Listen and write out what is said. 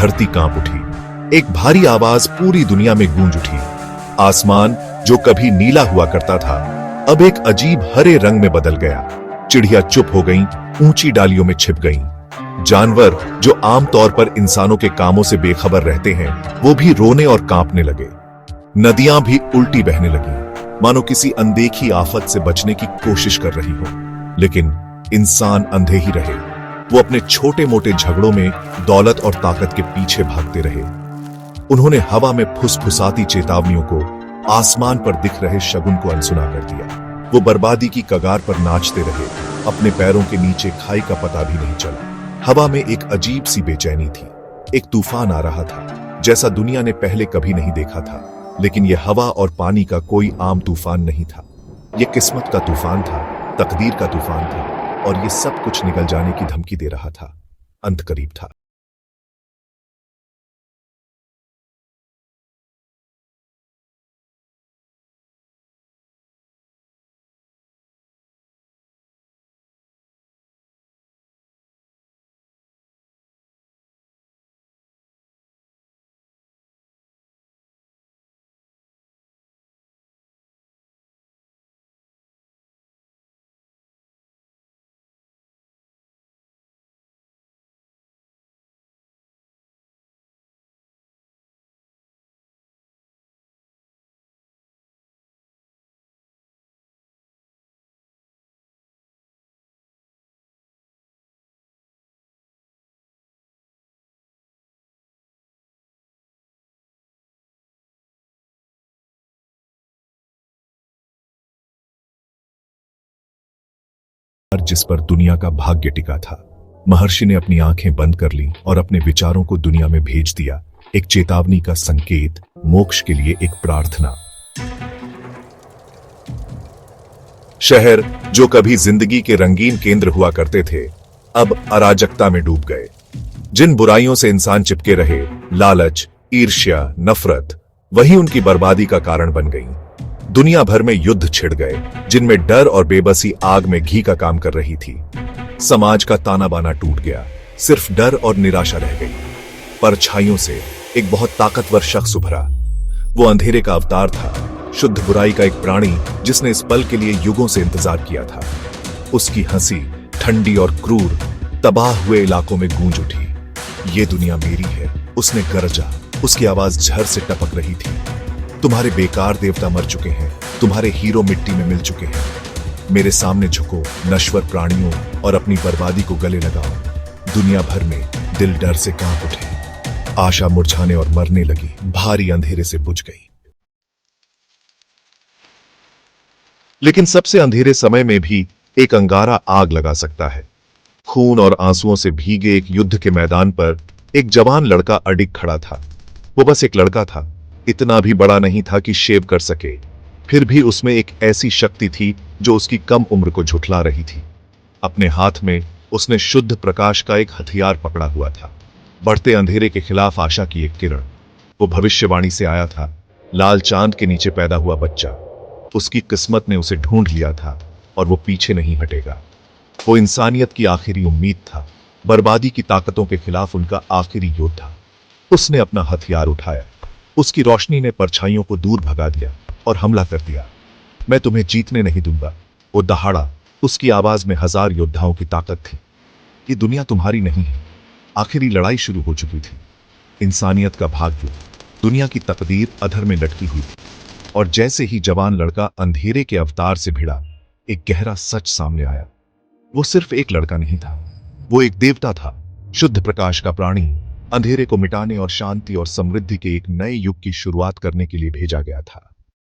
धरती कांप उठी। एक भारी आवाज पूरी दुनिया में गूंज उठी। आसमान जो कभी नीला हुआ करता था अब एक अजीब हरे रंग में बदल गया। चिड़िया चुप हो गईं, ऊंची डालियों में छिप गईं। जानवर जो आमतौर पर इंसानों के कामों से बेखबर रहते हैं वो भी रोने और कांपने लगे। नदियां भी उल्टी बहने लगीं, मानो किसी अनदेखी आफत से बचने की कोशिश कर रही हो। लेकिन इंसान अंधे ही रहे। वो अपने छोटे मोटे झगड़ों में दौलत और ताकत के पीछे भागते रहे। उन्होंने हवा में फुसफुसाती चेतावनियों को, आसमान पर दिख रहे शगुन को अनसुना कर दिया। वो बर्बादी की कगार पर नाचते रहे। अपने पैरों के नीचे खाई का पता भी नहीं चला। हवा में एक अजीब सी बेचैनी थी। एक तूफान आ रहा था जैसा दुनिया ने पहले कभी नहीं देखा था। लेकिन यह हवा और पानी का कोई आम तूफान नहीं था। यह किस्मत का तूफान था, तकदीर का तूफान था, और ये सब कुछ निकल जाने की धमकी दे रहा था। अंत करीब था। जिस पर दुनिया का भाग्य टिका था। महर्षि ने अपनी आंखें बंद कर ली और अपने विचारों को दुनिया में भेज दिया। एक चेतावनी का संकेत, मोक्ष के लिए एक प्रार्थना। शहर जो कभी जिंदगी के रंगीन केंद्र हुआ करते थे अब अराजकता में डूब गए। जिन बुराइयों से इंसान चिपके रहे, लालच, ईर्ष्या, नफरत, वही उनकी बर्बादी का कारण बन गई। दुनिया भर में युद्ध छिड़ गए जिनमें डर और बेबसी आग में घी का काम कर रही थी। समाज का ताना बाना टूट गया, सिर्फ डर और निराशा रह गई। परछाइयों से एक बहुत ताकतवर शख्स उभरा। वो अंधेरे का अवतार था, शुद्ध बुराई का एक प्राणी जिसने इस पल के लिए युगों से इंतजार किया था। उसकी हंसी ठंडी और क्रूर तबाह हुए इलाकों में गूंज उठी। ये दुनिया मेरी है, उसने गरजा। उसकी आवाज झर से टपक रही थी। तुम्हारे बेकार देवता मर चुके हैं, तुम्हारे हीरो मिट्टी में मिल चुके हैं। मेरे सामने झुको, नश्वर प्राणियों, और अपनी बर्बादी को गले लगाओ। दुनिया भर में दिल डर से कांप उठे। आशा मुरझाने और मरने लगी, भारी अंधेरे से बुझ गई। लेकिन सबसे अंधेरे समय में भी एक अंगारा आग लगा सकता है। खून और आंसुओं से भीगे एक युद्ध के मैदान पर एक जवान लड़का अडिग खड़ा था। वो बस एक लड़का था, इतना भी बड़ा नहीं था कि शेव कर सके। फिर भी उसमें एक ऐसी शक्ति थी जो उसकी कम उम्र को झुठला रही थी। अपने हाथ में उसने शुद्ध प्रकाश का एक हथियार पकड़ा हुआ था, बढ़ते अंधेरे के खिलाफ आशा की एक किरण। वो भविष्यवाणी से आया था, लाल चांद के नीचे पैदा हुआ बच्चा। उसकी किस्मत ने उसे ढूंढ लिया था और वो पीछे नहीं हटेगा। वो इंसानियत की आखिरी उम्मीद था, बर्बादी की ताकतों के खिलाफ उनका आखिरी योद्धा। उसने अपना हथियार उठाया। उसकी रोशनी ने परछाइयों को दूर भगा दिया और हमला कर दिया। मैं तुम्हें जीतने नहीं दूंगा, वो दहाड़ा। उसकी आवाज में 1000 योद्धाओं की ताकत थी। ये दुनिया तुम्हारी नहीं है। आखिरी लड़ाई शुरू हो चुकी थी। इंसानियत का भाग्य, दुनिया की तकदीर अधर में लटकी हुई थी। और जैसे ही जवान लड़का अंधेरे के अवतार से भिड़ा, एक गहरा सच सामने आया। वो सिर्फ एक लड़का नहीं था, वो एक देवता था, शुद्ध प्रकाश का प्राणी, अंधेरे को मिटाने और शांति और समृद्धि के एक नए युग की शुरुआत करने के लिए भेजा गया था।